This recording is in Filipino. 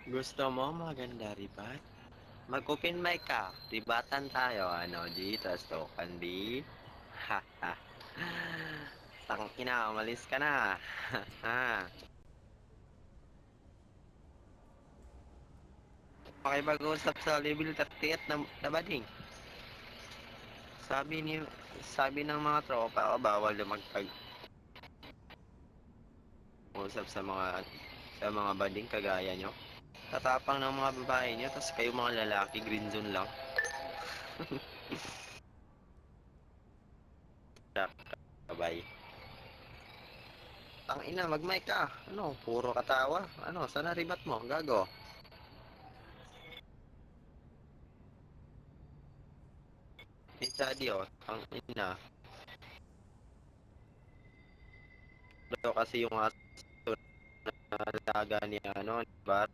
Gusto mo maganda ribat? Mag-open mic ka. Ribatan tayo. Ano, G? Tas token B. Ha, ha. Tangina, umalis ka na. Ha. Pakipag-usap sa level 38 na bading. Sabi ni sabi ng mga tropa ko bawal na magpag-usap sa mga bading kagaya nyo. Tatapang ng mga babae nyo, tapos kayo mga lalaki, green zone lang. Sabay. Ang ina, mag-mic ka. Ano, puro katawa. Ano, sana ribat mo, gago. Chadi, oh, ang ina. Ito kasi yung aso na alaga ni ano, ni Bar.